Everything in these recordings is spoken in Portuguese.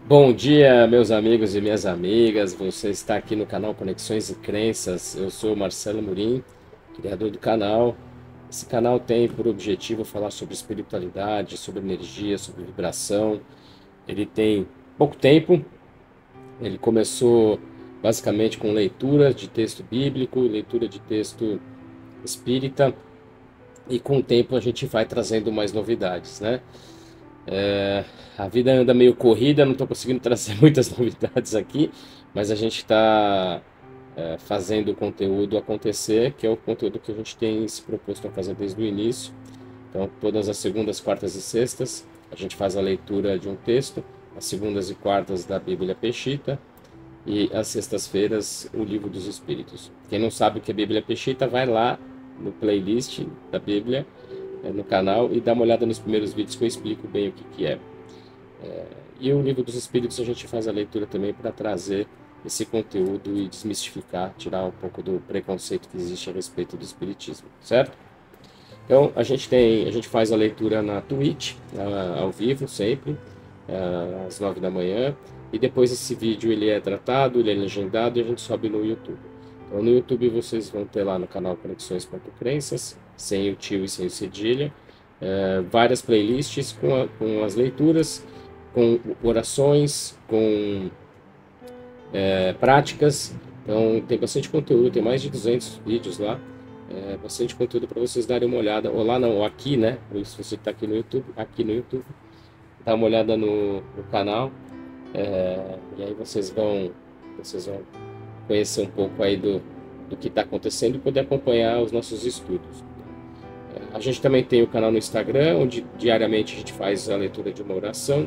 Bom dia, meus amigos e minhas amigas. Você está aqui no canal Conexões e Crenças. Eu sou o Marcelo Murim, criador do canal. Esse canal tem por objetivo falar sobre espiritualidade, sobre energia, sobre vibração. Ele tem pouco tempo. Ele começou basicamente com leitura de texto bíblico, leitura de texto espírita, e com o tempo a gente vai trazendo mais novidades, né? A vida anda meio corrida, não estou conseguindo trazer muitas novidades aqui, mas a gente está fazendo o conteúdo acontecer, que é o conteúdo que a gente tem se proposto a fazer desde o início. Então, todas as segundas, quartas e sextas, a gente faz a leitura de um texto, as segundas e quartas da Bíblia Peshita, e às sextas-feiras o Livro dos Espíritos. Quem não sabe o que é Bíblia Peshita, vai lá no playlist da Bíblia, no canal, e dá uma olhada nos primeiros vídeos que eu explico bem o que que é. E o Livro dos Espíritos a gente faz a leitura também para trazer esse conteúdo e desmistificar, tirar um pouco do preconceito que existe a respeito do espiritismo, certo? Então a gente faz a leitura na Twitch, ao vivo sempre, às 9 da manhã, e depois esse vídeo ele é tratado, ele é legendado e a gente sobe no YouTube. Então no YouTube vocês vão ter lá no canal Conexões.crenças, sem o tio e sem o cedilha, várias playlists com as leituras, com orações, com práticas. Então tem bastante conteúdo, tem mais de 200 vídeos lá, bastante conteúdo para vocês darem uma olhada, ou lá não, ou aqui, né? Se você está aqui no YouTube, dá uma olhada no canal, e aí vocês vão conhecer um pouco aí do que está acontecendo e poder acompanhar os nossos estudos. A gente também tem o canal no Instagram, onde diariamente a gente faz a leitura de uma oração.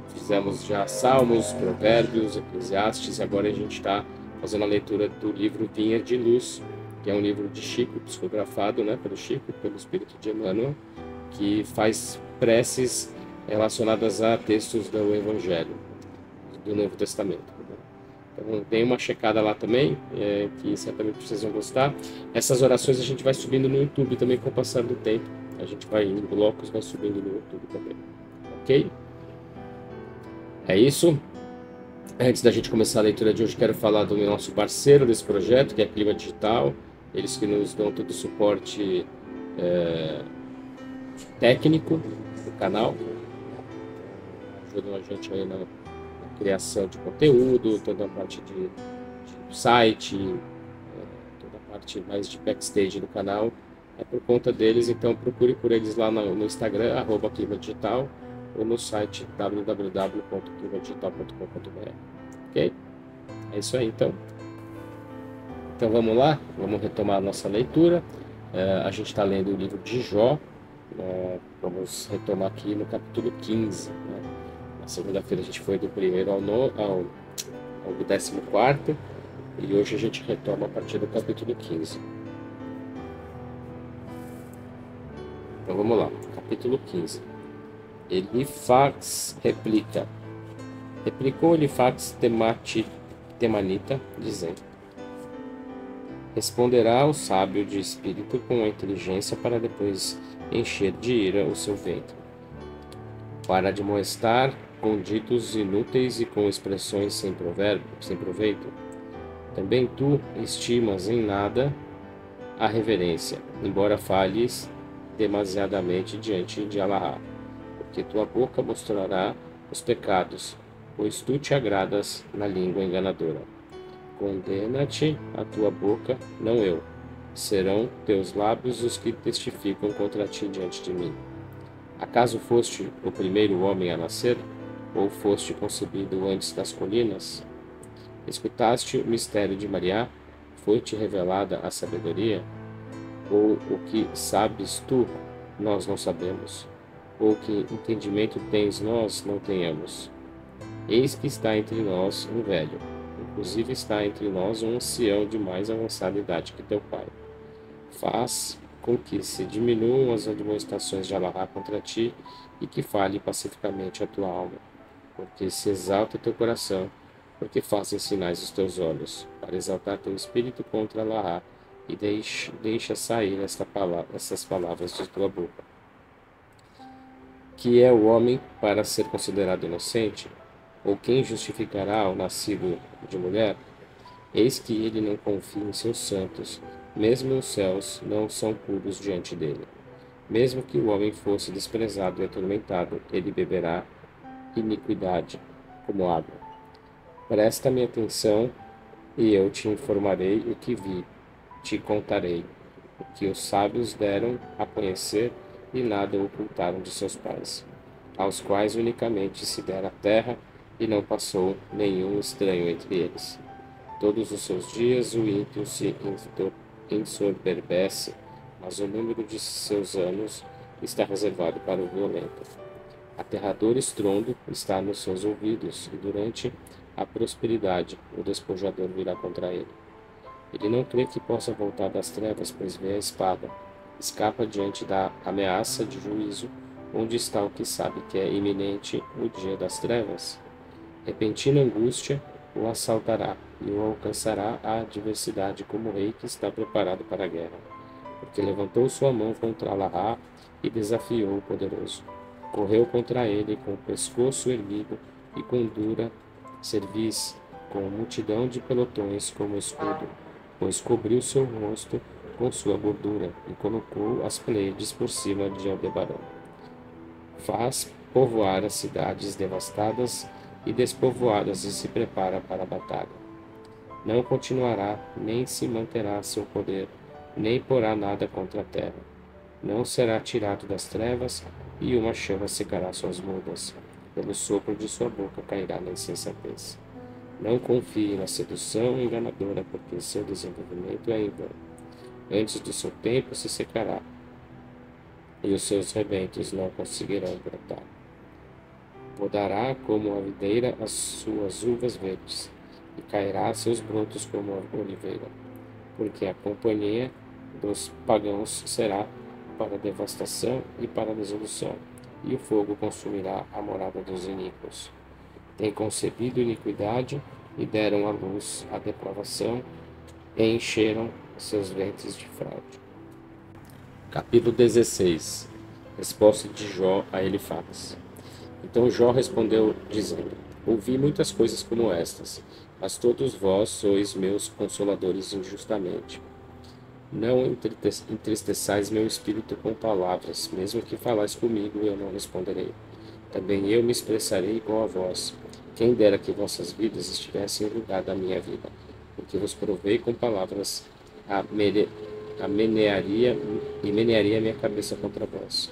Fizemos já Salmos, Provérbios, Eclesiastes, e agora a gente está fazendo a leitura do livro Vinha de Luz, que é um livro de Chico, psicografado, né, pelo Chico, pelo Espírito de Emmanuel, que faz preces relacionadas a textos do Evangelho, do Novo Testamento. Então, tem uma checada lá também, que certamente vocês vão gostar. Essas orações a gente vai subindo no YouTube também com o passar do tempo. A gente vai em blocos, vai subindo no YouTube também. Ok? É isso. Antes da gente começar a leitura de hoje, quero falar do nosso parceiro desse projeto, que é a Clima Digital. Eles que nos dão todo o suporte técnico do canal, ajudam a gente aí na criação de conteúdo, toda a parte de site, toda a parte mais de backstage do canal é por conta deles. Então procure por eles lá no Instagram, @clima_digital, ou no site www.climadigital.com.br. Ok? É isso aí, então. Então vamos lá, vamos retomar a nossa leitura. A gente está lendo o livro de Jó. Vamos retomar aqui no capítulo 15. Né? Na segunda-feira a gente foi do primeiro ao 14º, e hoje a gente retoma a partir do capítulo 15. Então vamos lá, capítulo 15. Elifax replica. Replicou Elifax Temanita, dizendo: responderá o sábio de espírito com a inteligência para depois encher de ira o seu ventre, para admoestar com ditos inúteis e com expressões sem proveito. Também tu estimas em nada a reverência, embora falhes demasiadamente diante de Alá, porque tua boca mostrará os pecados, pois tu te agradas na língua enganadora. Condena-te a tua boca, não eu. Serão teus lábios os que testificam contra ti diante de mim. Acaso foste o primeiro homem a nascer? Ou foste concebido antes das colinas? Escutaste o mistério de Maria? Foi-te revelada a sabedoria? Ou o que sabes tu, nós não sabemos? Ou que entendimento tens, nós não tenhamos? Eis que está entre nós um velho, inclusive está entre nós um ancião de mais avançada idade que teu pai. Faz com que se diminuam as admoestações de Alá contra ti e que fale pacificamente a tua alma, porque se exalta teu coração, porque fazem sinais os teus olhos, para exaltar teu espírito contra Alá, e deixa sair essas palavras de tua boca. Que é o homem para ser considerado inocente? Ou quem justificará o nascido de mulher? Eis que ele não confia em seus santos, mesmo os céus não são puros diante dele. Mesmo que o homem fosse desprezado e atormentado, ele beberá iniquidade como água. Presta-me atenção, e eu te informarei o que vi, te contarei o que os sábios deram a conhecer e nada ocultaram de seus pais, aos quais unicamente se dera a terra e não passou nenhum estranho entre eles. Todos os seus dias o ímpio se ensoberbece, mas o número de seus anos está reservado para o violento. Aterrador estrondo está nos seus ouvidos, e durante a prosperidade o despojador virá contra ele. Ele não crê que possa voltar das trevas, pois vê a espada. Escapa diante da ameaça de juízo, onde está o que sabe que é iminente o dia das trevas. Repentina angústia o assaltará e o alcançará a adversidade como rei que está preparado para a guerra, porque levantou sua mão contra Alahá e desafiou o poderoso. Correu contra ele com o pescoço erguido e com dura cerviz, com multidão de pelotões como escudo, pois cobriu seu rosto com sua gordura e colocou as Pleiades por cima de Aldebarão. Faz povoar as cidades devastadas e despovoadas e se prepara para a batalha. Não continuará, nem se manterá seu poder, nem porá nada contra a terra. Não será tirado das trevas, e uma chama secará suas mudas. Pelo sopro de sua boca cairá na insensatez. Não confie na sedução enganadora, porque seu desenvolvimento é em vão. Antes do seu tempo se secará, e os seus rebentos não conseguirão brotar. Podará como a videira as suas uvas verdes, e cairá seus brotos como a oliveira, porque a companhia dos pagãos será para devastação e para dissolução, e o fogo consumirá a morada dos iníquos. Têm concebido iniquidade e deram à luz a depravação, e encheram seus ventres de fraude. Capítulo 16. Resposta de Jó a Elifaz. Então Jó respondeu, dizendo: Ouvi muitas coisas como estas, mas todos vós sois meus consoladores injustamente. Não entristeçais meu espírito com palavras, mesmo que falais comigo, eu não responderei. Também eu me expressarei igual a vós. Quem dera que vossas vidas estivessem em lugar da minha vida, porque vos provei com palavras, menearia minha cabeça contra vós.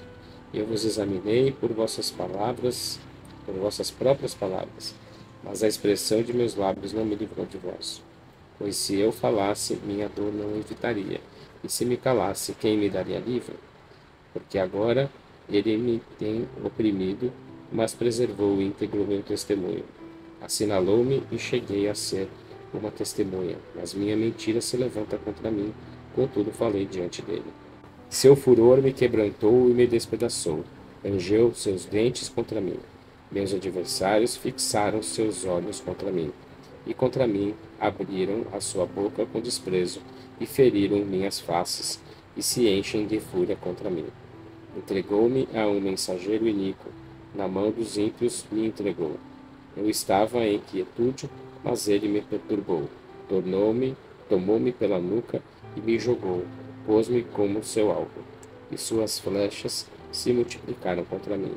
Eu vos examinei por vossas palavras, por vossas próprias palavras, mas a expressão de meus lábios não me livrou de vós. Pois se eu falasse, minha dor não evitaria, e se me calasse, quem me daria livre? Porque agora ele me tem oprimido, mas preservou íntegro meu testemunho. Assinalou-me e cheguei a ser uma testemunha, mas minha mentira se levanta contra mim, contudo falei diante dele. Seu furor me quebrantou e me despedaçou, rangeu seus dentes contra mim. Meus adversários fixaram seus olhos contra mim, e contra mim abriram a sua boca com desprezo, e feriram minhas faces, e se enchem de fúria contra mim. Entregou-me a um mensageiro iníquo, na mão dos ímpios me entregou. Eu estava em quietude, mas ele me perturbou. Tomou-me pela nuca e me jogou, pôs-me como seu alvo. E suas flechas se multiplicaram contra mim.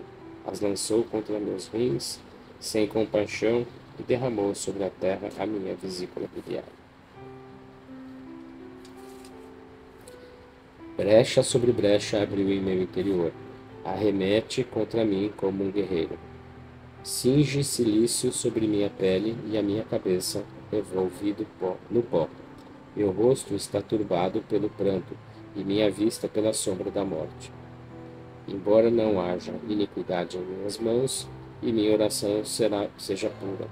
As lançou contra meus rins, sem compaixão, e derramou sobre a terra a minha vesícula biliar. Brecha sobre brecha abriu em meu interior. Arremete contra mim como um guerreiro. Cinge silício sobre minha pele e a minha cabeça revolvido no pó. Meu rosto está turbado pelo pranto e minha vista pela sombra da morte. Embora não haja iniquidade em minhas mãos e minha oração seja pura.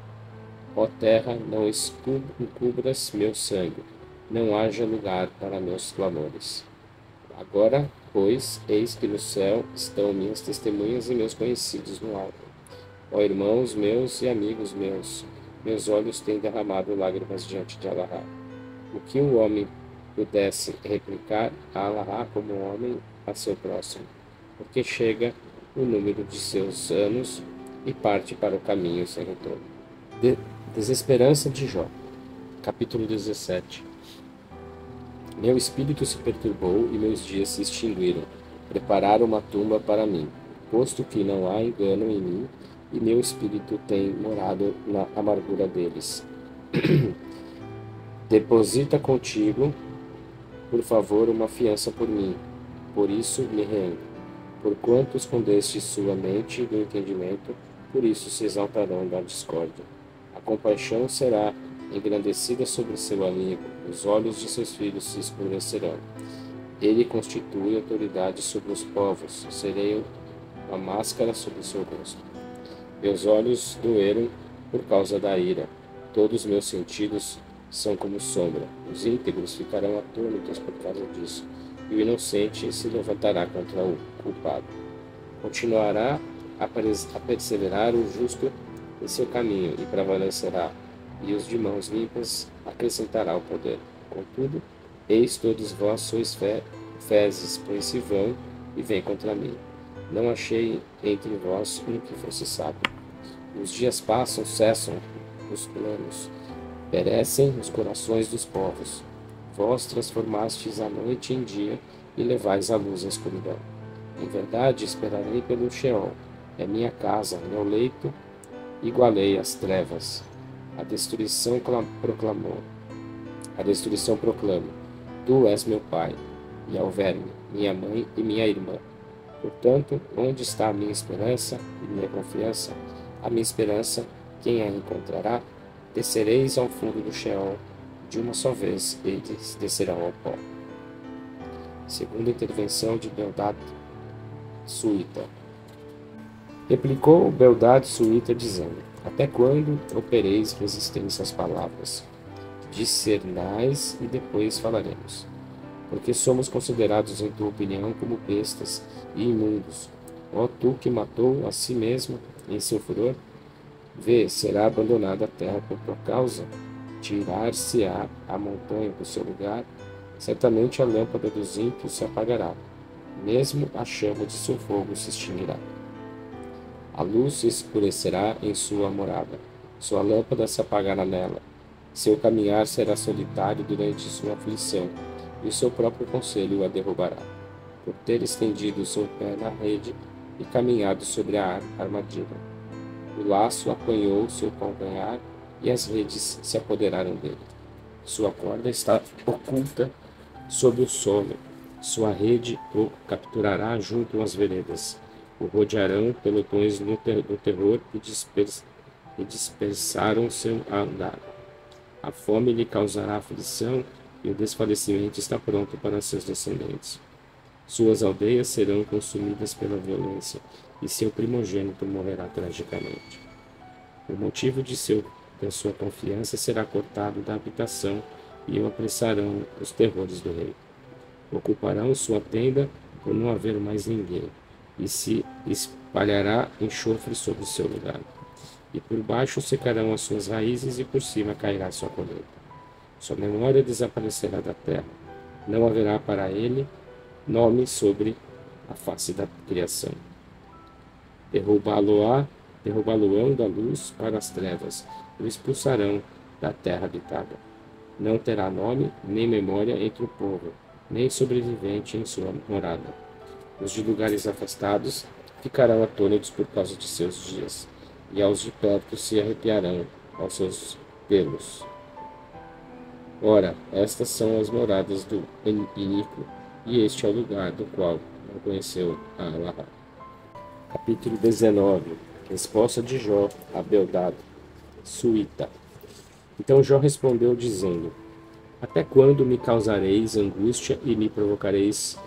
Ó terra, não encubras meu sangue, não haja lugar para meus clamores. Agora, pois, eis que no céu estão minhas testemunhas e meus conhecidos no alto. Ó irmãos meus e amigos meus olhos têm derramado lágrimas diante de Alahá. O que o homem pudesse replicar a Alahá como homem a seu próximo, porque chega o número de seus anos e parte para o caminho sem retorno. Desesperança de Jó. Capítulo 17. Meu espírito se perturbou e meus dias se extinguiram. Prepararam uma tumba para mim, posto que não há engano em mim, e meu espírito tem morado na amargura deles. Deposita contigo, por favor, uma fiança por mim. Por isso me rendo. Porquanto escondeste sua mente do entendimento, por isso se exaltarão da discórdia. A compaixão será engrandecida sobre seu amigo, os olhos de seus filhos se escurecerão. Ele constitui autoridade sobre os povos, serei uma máscara sobre seu rosto. Meus olhos doeram por causa da ira, todos meus sentidos são como sombra. Os íntegros ficarão atônitos por causa disso, e o inocente se levantará contra o culpado. Continuará a perseverar o justo em seu caminho e prevalecerá, e os de mãos limpas acrescentará o poder. Contudo, eis todos vós sois fezes, pois se vão e vêm contra mim. Não achei entre vós um que fosse sábio. Os dias passam, cessam os planos, perecem os corações dos povos. Vós transformastes a noite em dia e levais a luz à escuridão. Em verdade, esperarei pelo Sheol. É minha casa, meu leito, igualei as trevas. A destruição proclamou. A destruição proclama. Tu és meu pai, e ao verme, minha mãe e minha irmã. Portanto, onde está a minha esperança e minha confiança? A minha esperança, quem a encontrará? Descereis ao fundo do Sheol, de uma só vez eles descerão ao pó. Segunda intervenção de Beldad Suíta. Replicou Beldad Suíta, dizendo: Até quando opereis resistência às palavras? Discernais e depois falaremos. Porque somos considerados, em tua opinião, como bestas e imundos. Ó tu que matou a si mesmo em seu furor, vê, será abandonada a terra por tua causa, tirar-se-á a montanha do seu lugar, certamente a lâmpada dos ímpios se apagará, mesmo a chama de seu fogo se extinguirá. A luz se escurecerá em sua morada, sua lâmpada se apagará nela, seu caminhar será solitário durante sua aflição, e o seu próprio conselho a derrubará, por ter estendido o seu pé na rede e caminhado sobre a armadilha. O laço apanhou seu calcanhar e as redes se apoderaram dele. Sua corda está oculta sob o solo, sua rede o capturará junto às veredas. O rodearão pelotões do terror e dispersaram seu andar. A fome lhe causará aflição e o desfalecimento está pronto para seus descendentes. Suas aldeias serão consumidas pela violência e seu primogênito morrerá tragicamente. O motivo da sua confiança será cortado da habitação e o apressarão os terrores do rei. Ocuparão sua tenda por não haver mais ninguém, e se espalhará enxofre sobre seu lugar. E por baixo secarão as suas raízes e por cima cairá sua colheita. Sua memória desaparecerá da terra. Não haverá para ele nome sobre a face da criação. Derrubá-lo-ão da luz para as trevas, o expulsarão da terra habitada. Não terá nome, nem memória entre o povo, nem sobrevivente em sua morada. Os de lugares afastados ficarão atônitos por causa de seus dias, e aos de perto se arrepiarão aos seus pelos. Ora, estas são as moradas do iníquo, e este é o lugar do qual não conheceu a Allah. Capítulo 19. Resposta de Jó a Beldad Suíta. Então Jó respondeu, dizendo: Até quando me causareis angústia e me provocareis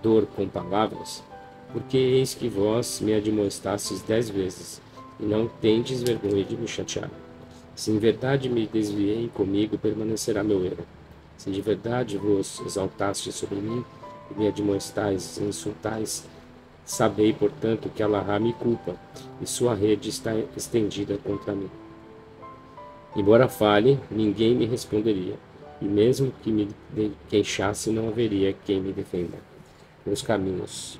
dor com palavras? Porque eis que vós me admoestastes 10 vezes, e não tendes vergonha de me chatear. Se em verdade me desviei, comigo permanecerá meu erro. Se de verdade vos exaltaste sobre mim, e me admoestais e insultais, sabei, portanto, que Allah me culpa, e sua rede está estendida contra mim. Embora fale, ninguém me responderia, e mesmo que me queixasse, não haveria quem me defenda. Meus caminhos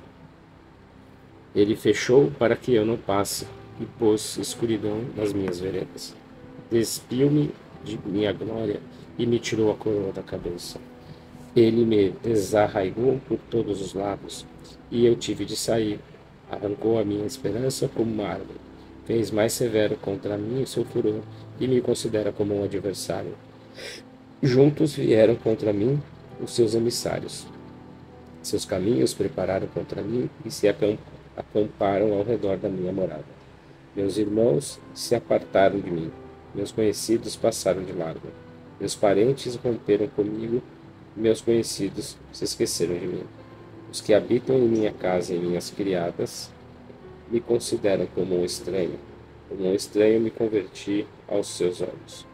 ele fechou para que eu não passe, e pôs escuridão nas minhas veredas. Despiu-me de minha glória e me tirou a coroa da cabeça. Ele me desarraigou por todos os lados, e eu tive de sair. Arrancou a minha esperança como uma árvore. Fez mais severo contra mim o seu furor, e me considera como um adversário. Juntos vieram contra mim os seus emissários. Seus caminhos prepararam contra mim e se acamparam ao redor da minha morada. Meus irmãos se apartaram de mim. Meus conhecidos passaram de largo. Meus parentes romperam comigo. Meus conhecidos se esqueceram de mim. Os que habitam em minha casa e minhas criadas me consideram como um estranho. Como um estranho me converti aos seus olhos.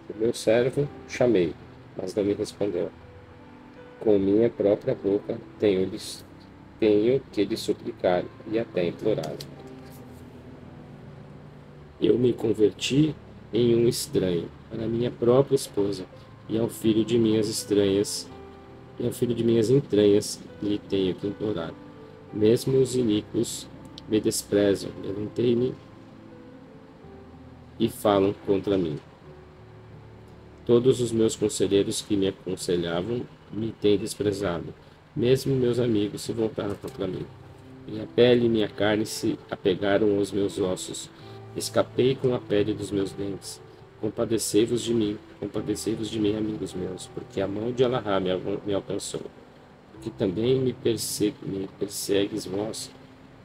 O meu servo chamei, mas não me respondeu. Com minha própria boca tenho que lhe suplicar e até implorar. Eu me converti em um estranho para minha própria esposa e ao filho de minhas entranhas lhe tenho que implorar. Mesmo os iníquos me desprezam, levantei-me e falam contra mim. Todos os meus conselheiros que me aconselhavam me têm desprezado. Mesmo meus amigos se voltaram contra mim. Minha pele e minha carne se apegaram aos meus ossos. Escapei com a pele dos meus dentes. Compadecei-vos de mim, amigos meus, porque a mão de Allahá me alcançou. Porque também me persegues vós,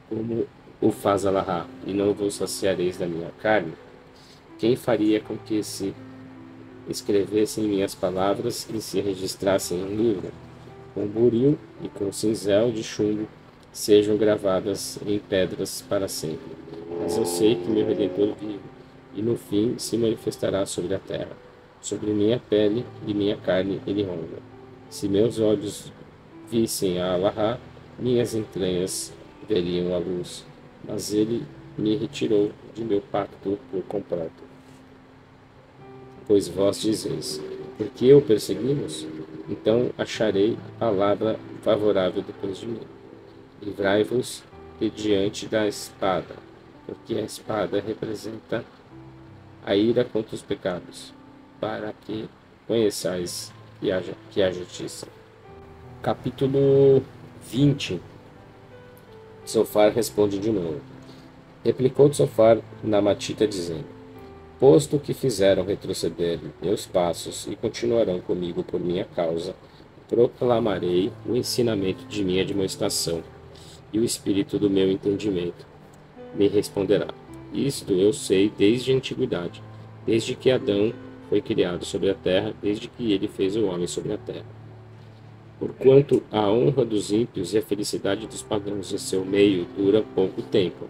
como o faz Allahá, e não vos saciareis da minha carne? Quem faria com que se escrevessem minhas palavras e se registrassem em um livro? Com buril e com cinzel de chumbo sejam gravadas em pedras para sempre. Mas eu sei que meu Redentor vive, e no fim se manifestará sobre a terra. Sobre minha pele e minha carne ele ronda. Se meus olhos vissem a Allahá, minhas entranhas veriam a luz. Mas ele me retirou de meu pacto por completo. Pois vós dizeis, por que o perseguimos? Então acharei palavra favorável depois de mim. Livrai-vos de diante da espada, porque a espada representa a ira contra os pecados, para que conheçais que há justiça. Capítulo 20. Tsofar responde de novo. Replicou Tsofar na Matita dizendo, posto que fizeram retroceder meus passos e continuarão comigo por minha causa, proclamarei o ensinamento de minha admoestação, e o espírito do meu entendimento me responderá. Isto eu sei desde a antiguidade, desde que Adão foi criado sobre a terra, desde que ele fez o homem sobre a terra. Porquanto a honra dos ímpios e a felicidade dos pagãos em seu meio dura pouco tempo.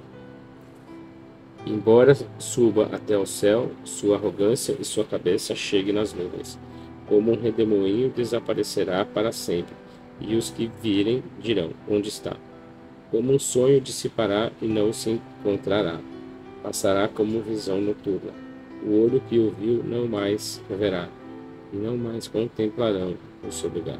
Embora suba até o céu, sua arrogância e sua cabeça cheguem nas nuvens. Como um redemoinho desaparecerá para sempre, e os que virem dirão, onde está? Como um sonho dissipará e não se encontrará. Passará como visão noturna. O olho que o viu não mais verá, e não mais contemplarão o seu lugar.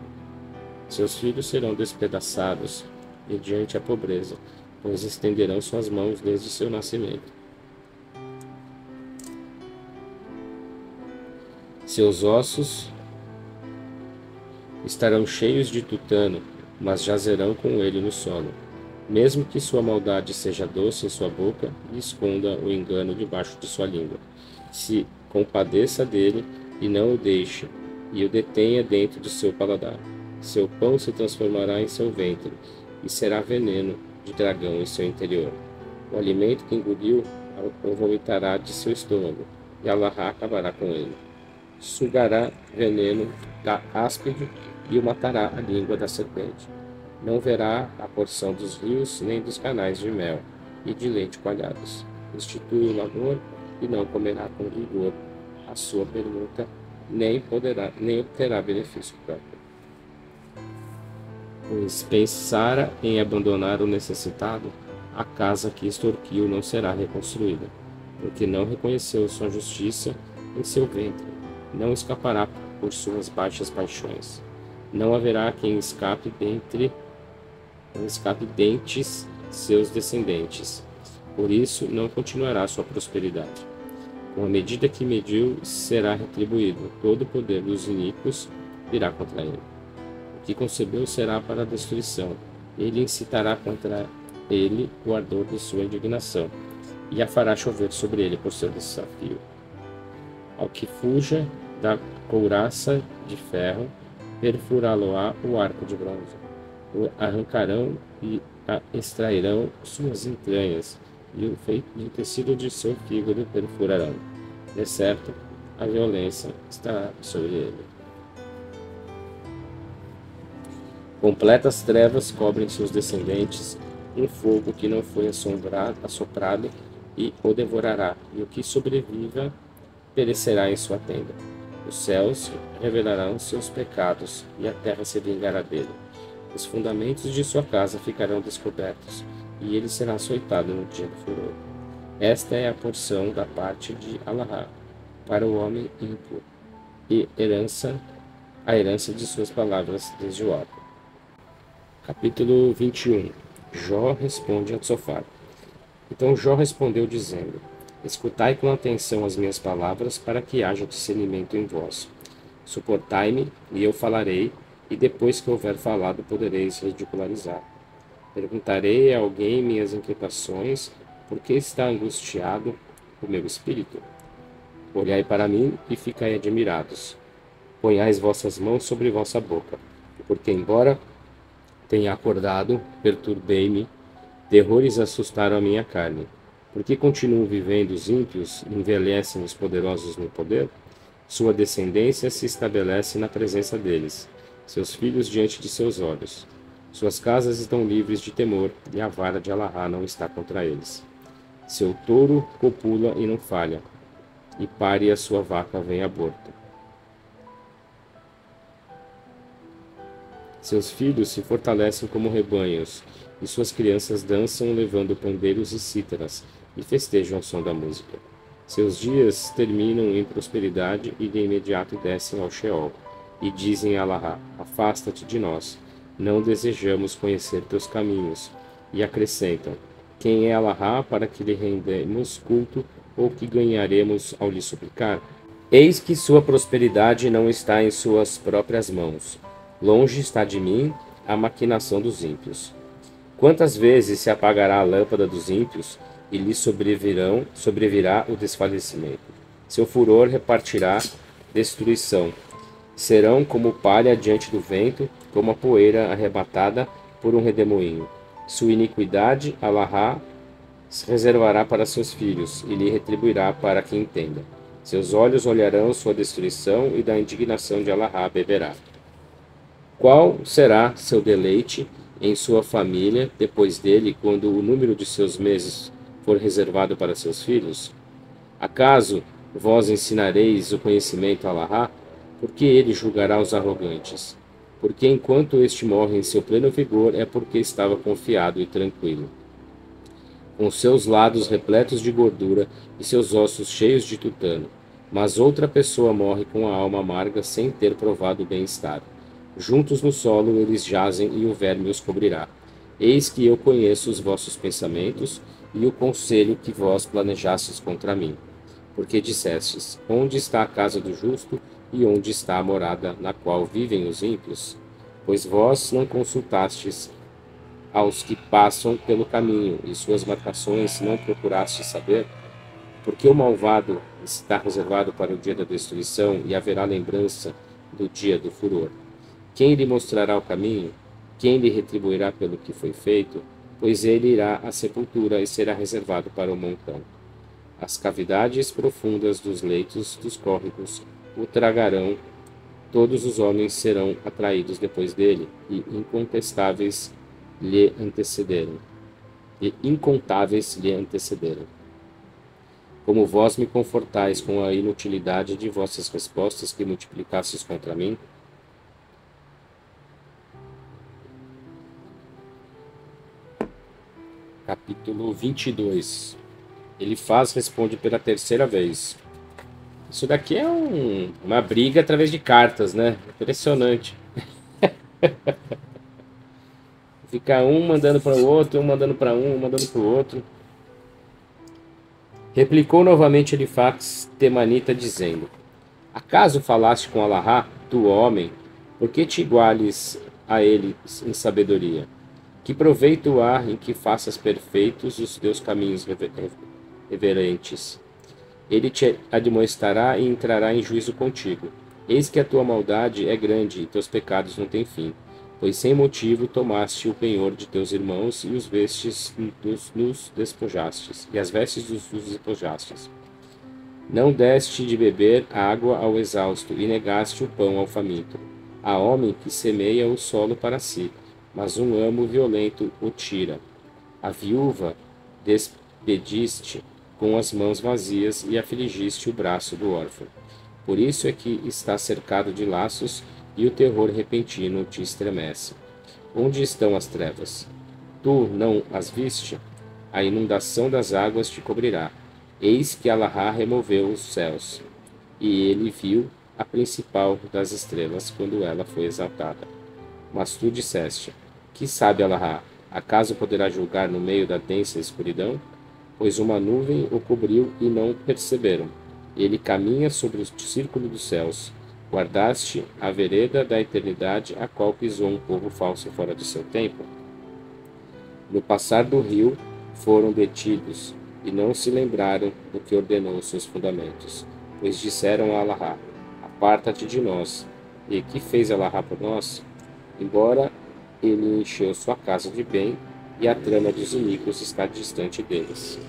Seus filhos serão despedaçados mediante a pobreza, pois estenderão suas mãos desde seu nascimento. Seus ossos estarão cheios de tutano, mas jazerão com ele no solo. Mesmo que sua maldade seja doce em sua boca, e esconda o engano debaixo de sua língua. Se compadeça dele e não o deixe, e o detenha dentro do seu paladar. Seu pão se transformará em seu ventre, e será veneno de dragão em seu interior. O alimento que engoliu o vomitará de seu estômago, e Allahá acabará com ele. Sugará veneno da áspide e o matará a língua da serpente. Não verá a porção dos rios nem dos canais de mel e de leite coalhados. Institui o labor e não comerá com vigor a sua permuta, nem obterá benefício próprio. Pois pensara em abandonar o necessitado, a casa que extorquiu não será reconstruída, porque não reconheceu sua justiça em seu ventre, não escapará por suas baixas paixões. Não haverá quem escape dentre seus descendentes. Por isso, não continuará sua prosperidade. Com a medida que mediu, será retribuído. Todo o poder dos iníquos virá contra ele. O que concebeu será para a destruição. Ele incitará contra ele o ardor de sua indignação, e a fará chover sobre ele por seu desafio. Ao que fuja da couraça de ferro, perfurá-lo-á o arco de bronze. O arrancarão e extrairão suas entranhas, e o tecido de seu fígado perfurarão. De certo, a violência estará sobre ele. Completas trevas cobrem seus descendentes, um fogo que não foi assoprado e o devorará, e o que sobreviva perecerá em sua tenda. Os céus revelarão seus pecados, e a terra se vingará dele. Os fundamentos de sua casa ficarão descobertos, e ele será açoitado no dia do furor. Esta é a porção da parte de Allahá para o homem ímpio, e a herança de suas palavras desde o alto. Capítulo 21. Jó responde a Tsofar. Então Jó respondeu dizendo: Escutai com atenção as minhas palavras, para que haja discernimento em vós. Suportai-me, e eu falarei, e depois que houver falado podereis ridicularizar. Perguntarei a alguém minhas inquietações, por que está angustiado o meu espírito? Olhai para mim e ficai admirados. Ponhais vossas mãos sobre vossa boca, porque embora tenha acordado, perturbei-me, terrores assustaram a minha carne. Por que continuam vivendo os ímpios e envelhecem os poderosos no poder? Sua descendência se estabelece na presença deles, seus filhos diante de seus olhos. Suas casas estão livres de temor, e a vara de Allahá não está contra eles. Seu touro copula e não falha, e pare a sua vaca vem aborto. Seus filhos se fortalecem como rebanhos, e suas crianças dançam levando pandeiros e cítaras, e festejam ao som da música. Seus dias terminam em prosperidade e de imediato descem ao Sheol, e dizem a Allahá: Afasta-te de nós, não desejamos conhecer teus caminhos. E acrescentam: Quem é Allahá para que lhe rendemos culto, ou que ganharemos ao lhe suplicar? Eis que sua prosperidade não está em suas próprias mãos. Longe está de mim a maquinação dos ímpios. Quantas vezes se apagará a lâmpada dos ímpios, e lhe sobrevirá o desfalecimento? Seu furor repartirá destruição. Serão como palha diante do vento, como a poeira arrebatada por um redemoinho. Sua iniquidade, Allahá reservará para seus filhos, e lhe retribuirá para quem entenda. Seus olhos olharão sua destruição, e da indignação de Allahá beberá. Qual será seu deleite em sua família depois dele, quando o número de seus meses for reservado para seus filhos? Acaso vós ensinareis o conhecimento a Allahá? Porque ele julgará os arrogantes. Porque enquanto este morre em seu pleno vigor, é porque estava confiado e tranquilo, com seus lados repletos de gordura e seus ossos cheios de tutano. Mas outra pessoa morre com a alma amarga sem ter provado o bem-estar. Juntos no solo eles jazem e o verme os cobrirá. Eis que eu conheço os vossos pensamentos e o conselho que vós planejastes contra mim. Porque dissestes: Onde está a casa do justo e onde está a morada na qual vivem os ímpios? Pois vós não consultastes aos que passam pelo caminho, e suas marcações não procurastes saber? Porque o malvado está reservado para o dia da destruição, e haverá lembrança do dia do furor. Quem lhe mostrará o caminho? Quem lhe retribuirá pelo que foi feito? Pois ele irá à sepultura e será reservado para o montão. As cavidades profundas dos leitos dos córregos o tragarão. Todos os homens serão atraídos depois dele, e incontáveis lhe antecederam. Como vós me confortais com a inutilidade de vossas respostas que multiplicastes contra mim, Capítulo 22. Elifaz responde pela terceira vez. Isso daqui é uma briga através de cartas, né? Impressionante. Fica um mandando para o outro, um mandando para um mandando para o outro. Replicou novamente Elifax Temanita, dizendo: Acaso falaste com Alahá, tu homem, por que te iguales a ele em sabedoria? Que proveito há em que faças perfeitos os teus caminhos reverentes? Ele te admoestará e entrará em juízo contigo. Eis que a tua maldade é grande e teus pecados não têm fim, pois sem motivo tomaste o penhor de teus irmãos e os vestes nos despojastes, e as vestes dos despojastes. Não deste de beber água ao exausto, e negaste o pão ao faminto. Há homem que semeia o solo para si, mas um amo violento o tira. A viúva despediste com as mãos vazias e afligiste o braço do órfão. Por isso é que está cercado de laços e o terror repentino te estremece. Onde estão as trevas? Tu não as viste? A inundação das águas te cobrirá. Eis que Alahá removeu os céus, e ele viu a principal das estrelas quando ela foi exaltada. Mas tu disseste: Que sabe Alahá? Acaso poderá julgar no meio da densa escuridão? Pois uma nuvem o cobriu e não perceberam. Ele caminha sobre o círculo dos céus. Guardaste a vereda da eternidade, a qual pisou um povo falso fora de seu tempo? No passar do rio foram detidos, e não se lembraram do que ordenou os seus fundamentos. Pois disseram a Alahá: Aparta-te de nós. E que fez Alahá por nós? Embora ele encheu sua casa de bem, e a trama dos iníquos está distante deles.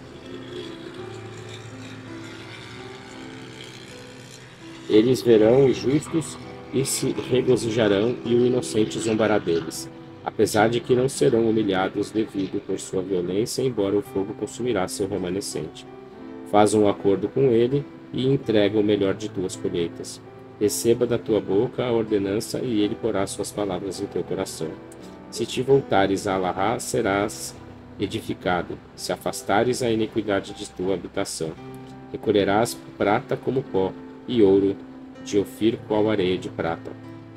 Eles verão os justos e se regozijarão, e o inocente zombará deles, apesar de que não serão humilhados devido por sua violência, embora o fogo consumirá seu remanescente. Faz um acordo com ele e entrega o melhor de tuas colheitas. Receba da tua boca a ordenança, e ele porá suas palavras em teu coração. Se te voltares a Alahá, serás edificado. Se afastares a iniquidade de tua habitação, recolherás prata como pó, e ouro de Ofir qual areia de prata.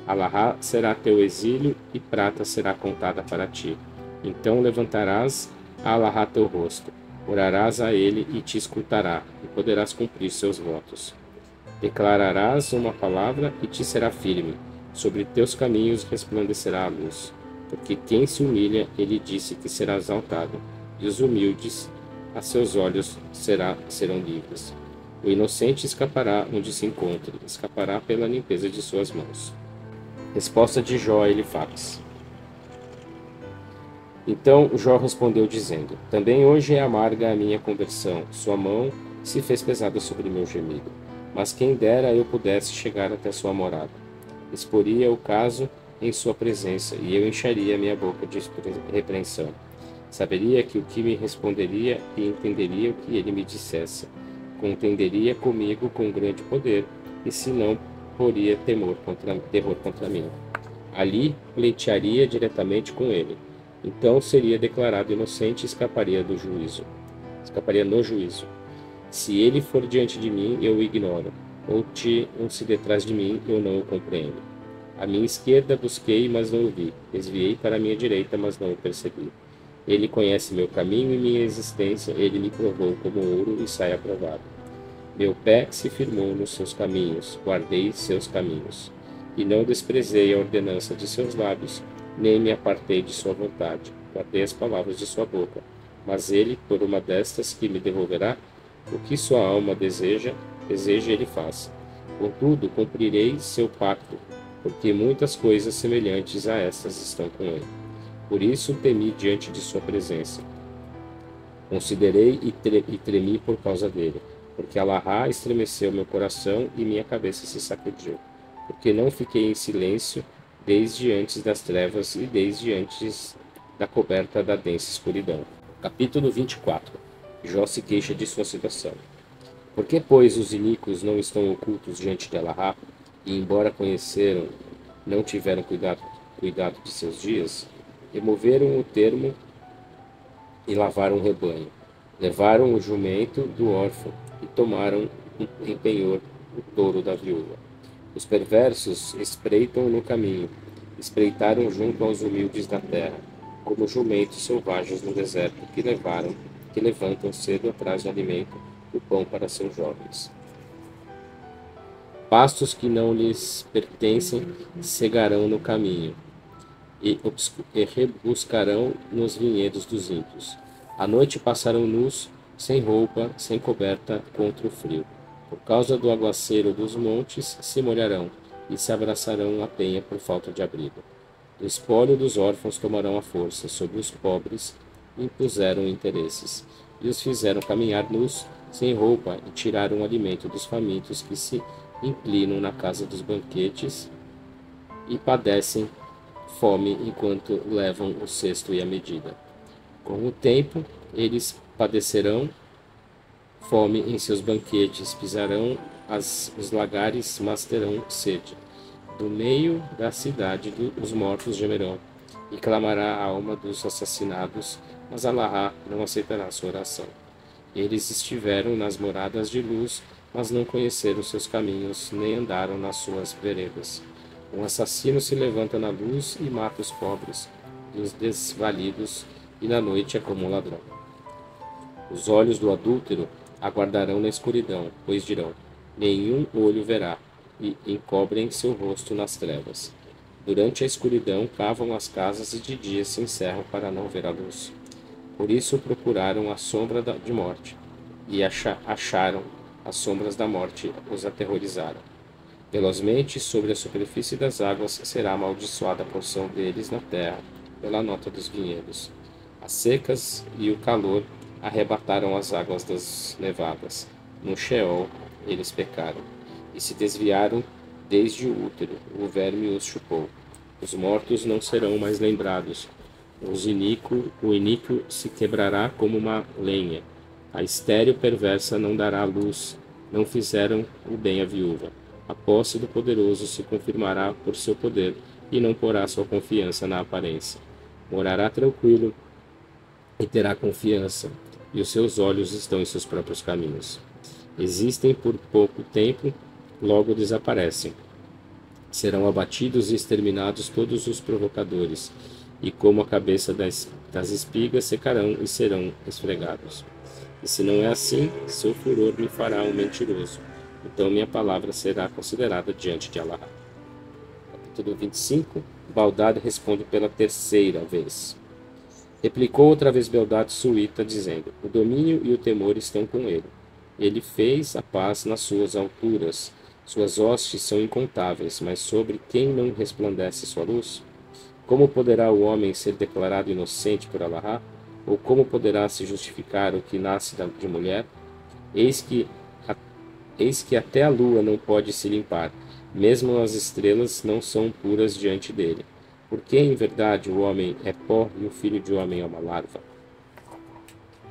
Alahá será teu exílio, e prata será contada para ti. Então levantarás a Alahá teu rosto, orarás a ele e te escutará, e poderás cumprir seus votos. Declararás uma palavra e te será firme, sobre teus caminhos resplandecerá a luz. Porque quem se humilha, ele disse que será exaltado, e os humildes a seus olhos serão livres. O inocente escapará onde se encontre, escapará pela limpeza de suas mãos. Resposta de Jó a Elifax. Então Jó respondeu dizendo: Também hoje é amarga a minha conversão, sua mão se fez pesada sobre meu gemido. Mas quem dera eu pudesse chegar até sua morada. Exporia o caso em sua presença, e eu encheria minha boca de repreensão. Saberia que o que me responderia e entenderia o que ele me dissesse. Contenderia comigo com grande poder, e se não, poria terror contra mim. Ali pleitearia diretamente com ele. Então seria declarado inocente e escaparia no juízo. Se ele for diante de mim, eu o ignoro, ou se detrás de mim, eu não o compreendo. À minha esquerda busquei, mas não o vi. Desviei para a minha direita, mas não o percebi. Ele conhece meu caminho e minha existência, ele me provou como ouro e sai aprovado. Meu pé se firmou nos seus caminhos, guardei seus caminhos. E não desprezei a ordenança de seus lábios, nem me apartei de sua vontade. Guardei as palavras de sua boca. Mas ele, por uma destas que me devolverá, o que sua alma deseja ele faz. Contudo, cumprirei seu pacto, porque muitas coisas semelhantes a estas estão com ele. Por isso temi diante de sua presença. Considerei e tremi por causa dele, porque Alahá estremeceu meu coração e minha cabeça se sacudiu. Porque não fiquei em silêncio desde antes das trevas e desde antes da coberta da densa escuridão. Capítulo 24. Jó se queixa de sua situação. Por que, pois, os iníquos não estão ocultos diante de Alahá, e, embora conheceram, não tiveram cuidado de seus dias? Removeram o termo e lavaram o rebanho. Levaram o jumento do órfão e tomaram em penhor o touro da viúva. Os perversos espreitam no caminho, espreitaram junto aos humildes da terra, como jumentos selvagens no deserto que levantam cedo atrás do alimento, o pão para seus jovens. Pastos que não lhes pertencem cegarão no caminho, e rebuscarão nos vinhedos dos ímpios. À noite passarão nus, sem roupa, sem coberta contra o frio. Por causa do aguaceiro dos montes se molharão, e se abraçarão à penha por falta de abrigo. Do espólio dos órfãos tomarão a força, sobre os pobres impuseram interesses, e os fizeram caminhar nus, sem roupa, e tiraram o alimento dos famintos que se inclinam na casa dos banquetes e padecem fome enquanto levam o cesto e a medida. Com o tempo, eles padecerão fome em seus banquetes, pisarão os lagares, mas terão sede. Do meio da cidade os mortos gemerão, e clamará a alma dos assassinados, mas Alahá não aceitará sua oração. Eles estiveram nas moradas de luz, mas não conheceram seus caminhos, nem andaram nas suas veredas. Um assassino se levanta na luz e mata os pobres e os desvalidos, e na noite é como um ladrão. Os olhos do adúltero aguardarão na escuridão, pois dirão: nenhum olho verá, e encobrem seu rosto nas trevas. Durante a escuridão cavam as casas e de dia se encerram para não ver a luz. Por isso procuraram a sombra de morte, e acharam as sombras da morte, os aterrorizaram. Velozmente, sobre a superfície das águas, será amaldiçoada a porção deles na terra, pela nota dos vinhedos. As secas e o calor arrebataram as águas das nevadas. No Sheol eles pecaram, e se desviaram desde o útero, o verme os chupou. Os mortos não serão mais lembrados. O iníquo se quebrará como uma lenha. A estéril perversa não dará luz. Não fizeram o bem à viúva. A posse do poderoso se confirmará por seu poder, e não porá sua confiança na aparência. Morará tranquilo e terá confiança, e os seus olhos estão em seus próprios caminhos. Existem por pouco tempo, logo desaparecem. Serão abatidos e exterminados todos os provocadores, e como a cabeça das espigas secarão e serão esfregados. E se não é assim, seu furor me fará um mentiroso. Então minha palavra será considerada diante de Alahá. Capítulo 25. Baldad responde pela terceira vez. Replicou outra vez Bildad Suíta, dizendo: o domínio e o temor estão com ele. Ele fez a paz nas suas alturas. Suas hostes são incontáveis, mas sobre quem não resplandece sua luz? Como poderá o homem ser declarado inocente por Alahá? Ou como poderá se justificar o que nasce de mulher? Eis que até a lua não pode se limpar, mesmo as estrelas não são puras diante dele. Porque, em verdade, o homem é pó e o filho de homem é uma larva.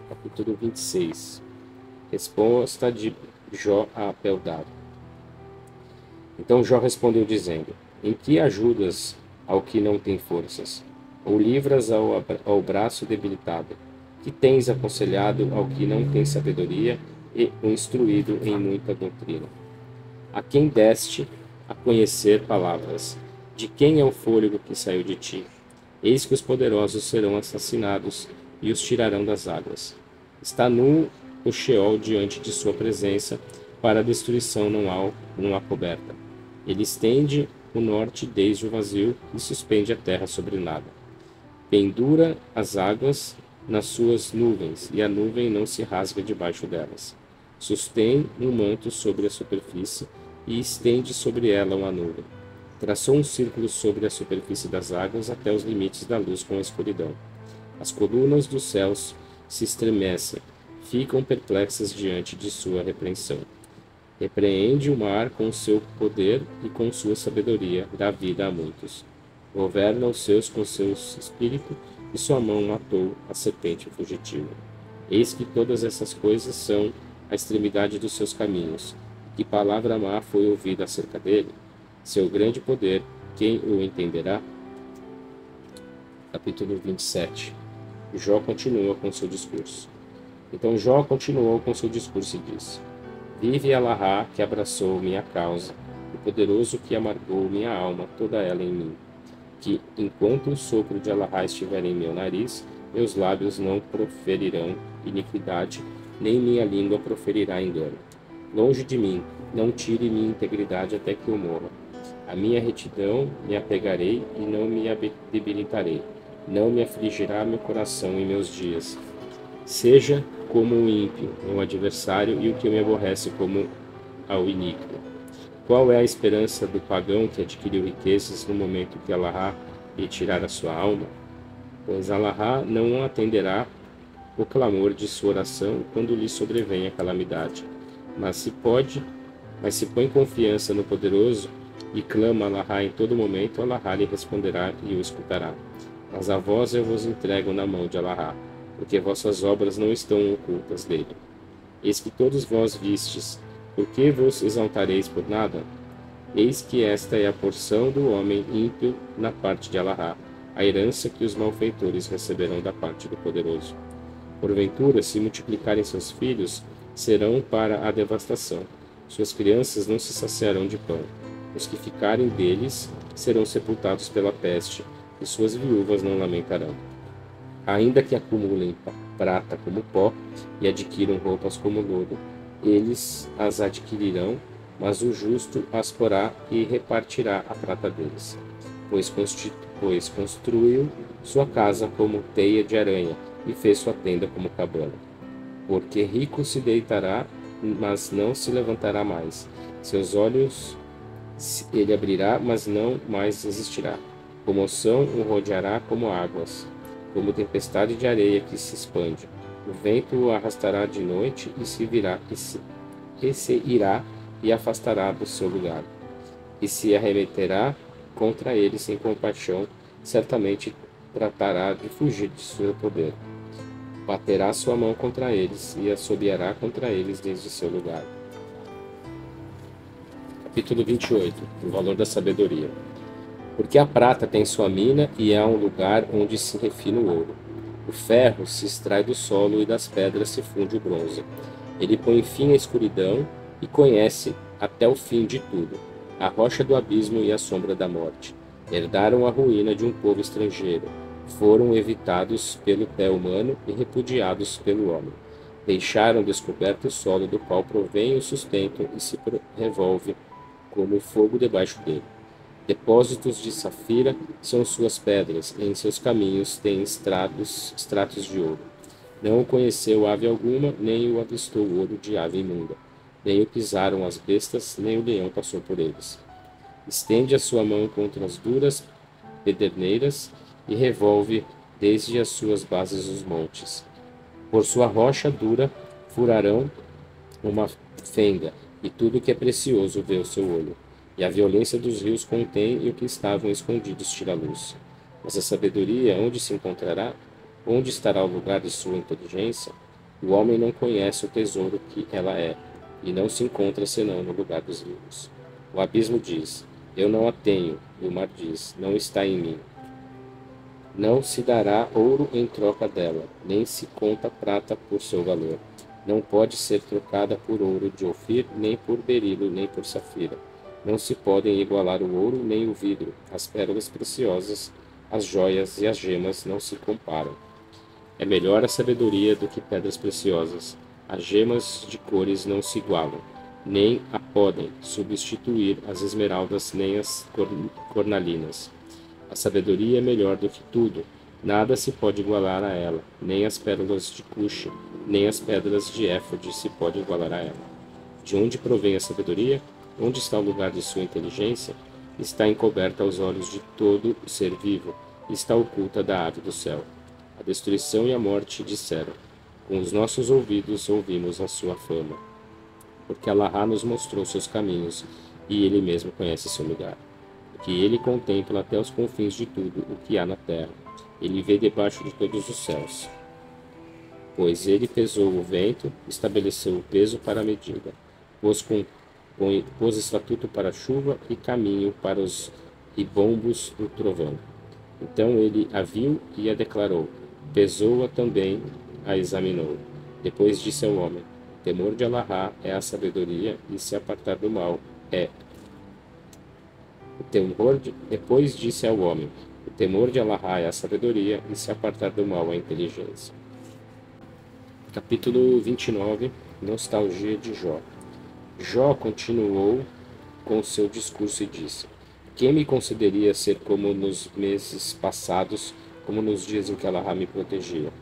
Capítulo 26. Resposta de Jó a Bildad. Então Jó respondeu dizendo: em que ajudas ao que não tem forças? Ou livras ao braço debilitado? Que tens aconselhado ao que não tem sabedoria e o instruído em muita doutrina? A quem deste a conhecer palavras? De quem é o fôlego que saiu de ti? Eis que os poderosos serão assassinados e os tirarão das águas. Está nu o Sheol diante de sua presença, para a destruição não há coberta. Ele estende o norte desde o vazio e suspende a terra sobre nada. Pendura as águas nas suas nuvens, e a nuvem não se rasga debaixo delas. Sustém um manto sobre a superfície e estende sobre ela uma nuvem. Traçou um círculo sobre a superfície das águas até os limites da luz com a escuridão. As colunas dos céus se estremecem, ficam perplexas diante de sua repreensão. Repreende o mar com seu poder e com sua sabedoria dá vida a muitos. Governa os seus com seu espírito, e sua mão matou a serpente fugitiva. Eis que todas essas coisas são a extremidade dos seus caminhos. Que palavra má foi ouvida acerca dele? Seu grande poder, quem o entenderá? Capítulo 27. Jó continua com seu discurso. Então Jó continuou com seu discurso e disse: vive Alahá, que abraçou minha causa, o poderoso que amargou minha alma, toda ela em mim. Que, enquanto o sopro de Alahá estiver em meu nariz, meus lábios não proferirão iniquidade, nem minha língua proferirá engano. Longe de mim, não tire minha integridade até que eu morra. A minha retidão me apegarei e não me debilitarei. Não me afligirá meu coração em meus dias. Seja como o ímpio, meu adversário, e o que me aborrece como ao iníquo. Qual é a esperança do pagão que adquiriu riquezas no momento que Allahá lhe tirar a sua alma? Pois Allahá não atenderá o clamor de sua oração quando lhe sobrevém a calamidade. Mas se põe confiança no Poderoso e clama a Allahá em todo momento, Allahá lhe responderá e o escutará. Mas a vós eu vos entrego na mão de Allahá, porque vossas obras não estão ocultas dele. Eis que todos vós vistes, por que vos exaltareis por nada? Eis que esta é a porção do homem ímpio na parte de Allahá, a herança que os malfeitores receberão da parte do Poderoso. Porventura, se multiplicarem seus filhos, serão para a devastação. Suas crianças não se saciarão de pão. Os que ficarem deles serão sepultados pela peste, e suas viúvas não lamentarão. Ainda que acumulem prata como pó e adquiram roupas como lodo, eles as adquirirão, mas o justo as porá e repartirá a prata deles. Pois construiu sua casa como teia de aranha e fez sua tenda como cabana. Porque rico se deitará, mas não se levantará mais. Seus olhos ele abrirá, mas não mais existirá. Comoção o rodeará como águas, como tempestade de areia que se expande. O vento o arrastará de noite e se irá e afastará do seu lugar. E se arremeterá contra ele sem compaixão, certamente tratará de fugir de seu poder. Baterá sua mão contra eles e assobiará contra eles desde seu lugar. Capítulo 28. O valor da sabedoria. Porque a prata tem sua mina e há um lugar onde se refina o ouro. O ferro se extrai do solo e das pedras se funde o bronze. Ele põe fim à escuridão e conhece até o fim de tudo, a rocha do abismo e a sombra da morte. Herdaram a ruína de um povo estrangeiro. Foram evitados pelo pé humano e repudiados pelo homem. Deixaram descoberto o solo do qual provém o sustento e se revolve como o fogo debaixo dele. Depósitos de safira são suas pedras, e em seus caminhos tem estratos de ouro. Não o conheceu ave alguma, nem o avistou o olho de ave imunda. Nem o pisaram as bestas, nem o leão passou por eles. Estende a sua mão contra as duras pederneiras e revolve desde as suas bases os montes. Por sua rocha dura furarão uma fenda, e tudo que é precioso vê o seu olho. E a violência dos rios contém, e o que estavam escondidos tira a luz. Mas a sabedoria, onde se encontrará? Onde estará o lugar de sua inteligência? O homem não conhece o tesouro que ela é, e não se encontra senão no lugar dos vivos. O abismo diz, eu não a tenho, e o mar diz, não está em mim. Não se dará ouro em troca dela, nem se conta prata por seu valor. Não pode ser trocada por ouro de Ofir, nem por berilo, nem por safira. Não se podem igualar o ouro nem o vidro, as pérolas preciosas, as joias e as gemas não se comparam. É melhor a sabedoria do que pedras preciosas. As gemas de cores não se igualam, nem a podem substituir as esmeraldas nem as cornalinas. A sabedoria é melhor do que tudo, nada se pode igualar a ela, nem as pérolas de Cuxi, nem as pedras de éfode se pode igualar a ela. De onde provém a sabedoria? Onde está o lugar de sua inteligência? Está encoberta aos olhos de todo ser vivo, está oculta da ave do céu. A destruição e a morte disseram, com os nossos ouvidos ouvimos a sua fama. Porque Allahá nos mostrou seus caminhos, e ele mesmo conhece seu lugar. Porque ele contempla até os confins de tudo o que há na terra. Ele vê debaixo de todos os céus. Pois ele pesou o vento, estabeleceu o peso para a medida, pôs estatuto para a chuva e caminho para os ribombos do trovão. Então ele a viu e a declarou, pesou-a também, a examinou. Depois disse ao homem, o temor de Allahá é a sabedoria e se apartar do mal é. Depois disse ao homem, o temor de Allahá é a sabedoria e se apartar do mal é a inteligência. Capítulo 29. Nostalgia de Jó. Jó continuou com seu discurso e disse: Quem me concederia ser como nos meses passados, como nos dias em que Allahá me protegia?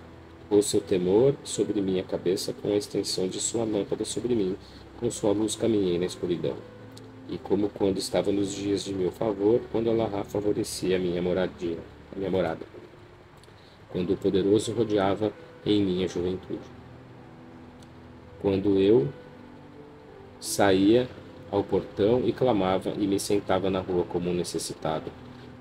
Pôs seu temor sobre minha cabeça com a extensão de sua lâmpada sobre mim, com sua luz caminhei na escuridão. E como quando estava nos dias de meu favor, quando Allahá favorecia a minha morada, quando o poderoso rodeava em minha juventude. Quando eu saía ao portão e clamava e me sentava na rua como um necessitado.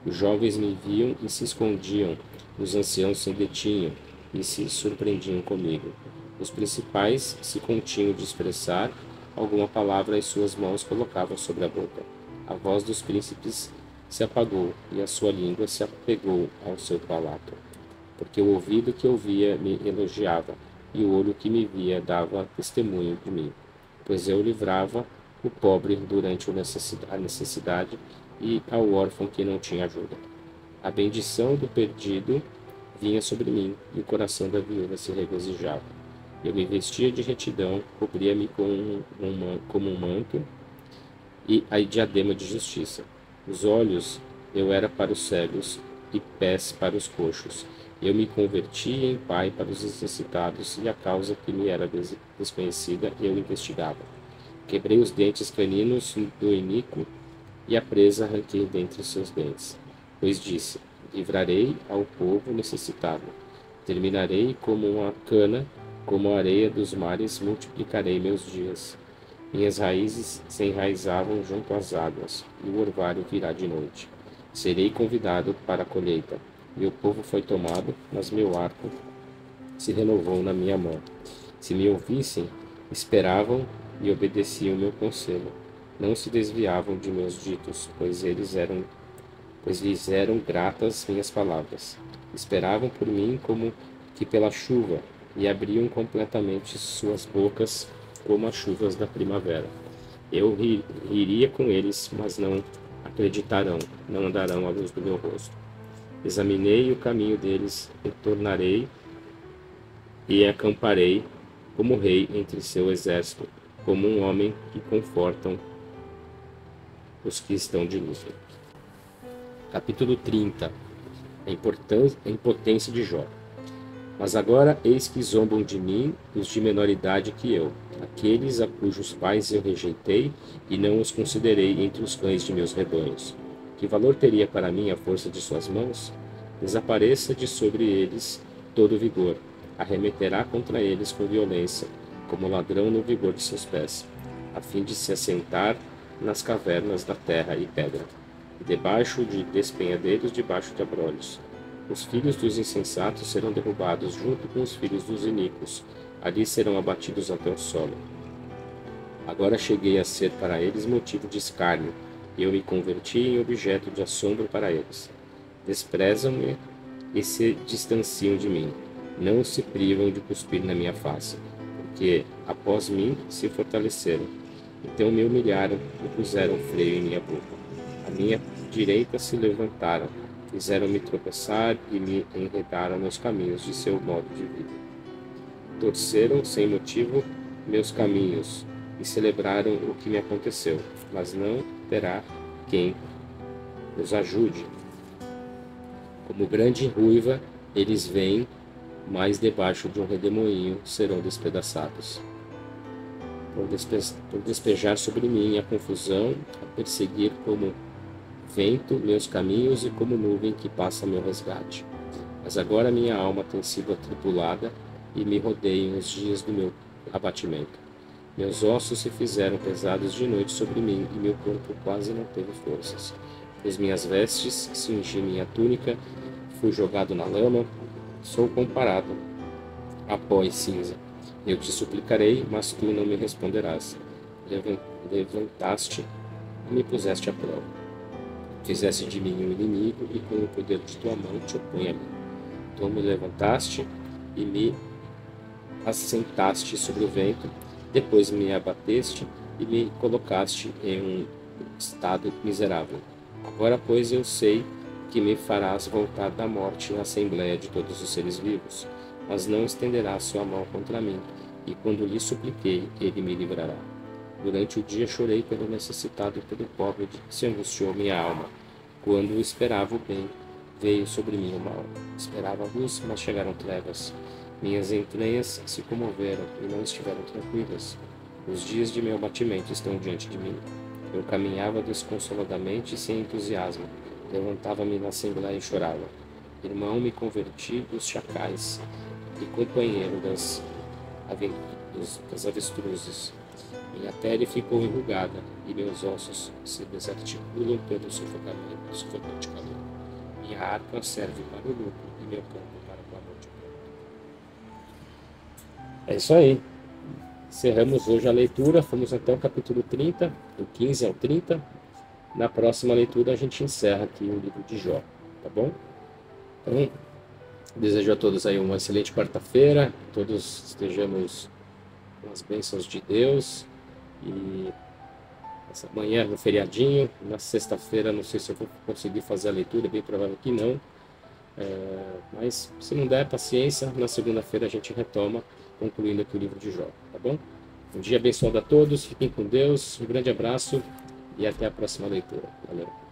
Os jovens me viam e se escondiam, os anciãos se detinham e se surpreendiam comigo. Os principais se continham de expressar alguma palavra e suas mãos colocavam sobre a boca. A voz dos príncipes se apagou e a sua língua se apegou ao seu palato, porque o ouvido que ouvia me elogiava e o olho que me via dava testemunho de mim, pois eu livrava o pobre durante a necessidade e ao órfão que não tinha ajuda. A bendição do perdido vinha sobre mim e o coração da viúva se regozijava. Eu me vestia de retidão, cobria-me como um manto e a diadema de justiça. Os olhos eu era para os cegos e pés para os coxos. Eu me converti em pai para os necessitados e a causa que me era desconhecida eu investigava. Quebrei os dentes caninos do iníquo e a presa arranquei dentre os seus dentes. Pois disse: livrarei ao povo necessitado. Terminarei como uma cana, como a areia dos mares, multiplicarei meus dias. Minhas raízes se enraizavam junto às águas, e o orvalho virá de noite. Serei convidado para a colheita. Meu povo foi tomado, mas meu arco se renovou na minha mão. Se me ouvissem, esperavam e obedeciam meu conselho. Não se desviavam de meus ditos, pois lhes eram gratas minhas palavras. Esperavam por mim como que pela chuva, e abriam completamente suas bocas como as chuvas da primavera. Eu riria com eles, mas não acreditarão, não andarão à luz do meu rosto. Examinei o caminho deles, retornarei e acamparei como rei entre seu exército, como um homem que confortam os que estão de luta. Capítulo 30. A impotência de Jó. Mas agora eis que zombam de mim os de menor idade que eu, aqueles a cujos pais eu rejeitei e não os considerei entre os cães de meus rebanhos. Que valor teria para mim a força de suas mãos? Desapareça de sobre eles todo o vigor. Arremeterá contra eles com violência, como ladrão no vigor de seus pés, a fim de se assentar nas cavernas da terra e pedra, e debaixo de despenhadeiros, debaixo de abrolhos. Os filhos dos insensatos serão derrubados junto com os filhos dos iníquos, ali serão abatidos até o solo. Agora cheguei a ser para eles motivo de escárnio, e eu me converti em objeto de assombro para eles. Desprezam-me e se distanciam de mim, não se privam de cuspir na minha face, porque após mim se fortaleceram. Então me humilharam e puseram freio em minha boca. À minha direita se levantaram, fizeram-me tropeçar e me enredaram nos caminhos de seu modo de vida. Torceram sem motivo meus caminhos e celebraram o que me aconteceu, mas não terá quem os ajude. Como grande ruiva, eles vêm, mas debaixo de um redemoinho serão despedaçados. Por despejar sobre mim a confusão, a perseguir como vento meus caminhos e como nuvem que passa meu resgate. Mas agora minha alma tem sido atribulada e me rodeiam os dias do meu abatimento. Meus ossos se fizeram pesados de noite sobre mim e meu corpo quase não teve forças. Fiz minhas vestes, cingi minha túnica, fui jogado na lama, sou comparado a pó e cinza. Eu te suplicarei, mas tu não me responderás. Levantaste e me puseste à prova. Fizeste de mim um inimigo e com o poder de tua mão te opõe a mim. Tu me levantaste e me assentaste sobre o vento, depois me abateste e me colocaste em um estado miserável. Agora, pois, eu sei que me farás voltar da morte na assembleia de todos os seres vivos. mas não estenderá a sua mão contra mim, e quando lhe supliquei, ele me livrará. Durante o dia chorei pelo necessitado e pelo pobre, se angustiou minha alma. Quando esperava o bem, veio sobre mim o mal. Esperava a luz, mas chegaram trevas. Minhas entranhas se comoveram e não estiveram tranquilas. Os dias de meu abatimento estão diante de mim. Eu caminhava desconsoladamente e sem entusiasmo. Levantava-me na assembleia e chorava. Irmão, me converti dos chacais e companheiro das avestruzes. Minha pele ficou enrugada e meus ossos se desarticulam pelo sufocante calor. Minha harpa serve para o lucro e meu canto para o clamor de pranto. É isso aí. Encerramos hoje a leitura, fomos até o capítulo 30, do 15 ao 30. Na próxima leitura a gente encerra aqui o livro de Jó, tá bom? Então, desejo a todos aí uma excelente quarta-feira, todos estejamos com as bênçãos de Deus, e essa manhã no feriadinho, na sexta-feira não sei se eu vou conseguir fazer a leitura, é bem provável que não, mas se não der, paciência, na segunda-feira a gente retoma, concluindo aqui o livro de Jó, tá bom? Um dia abençoado a todos, fiquem com Deus, um grande abraço e até a próxima leitura. Valeu!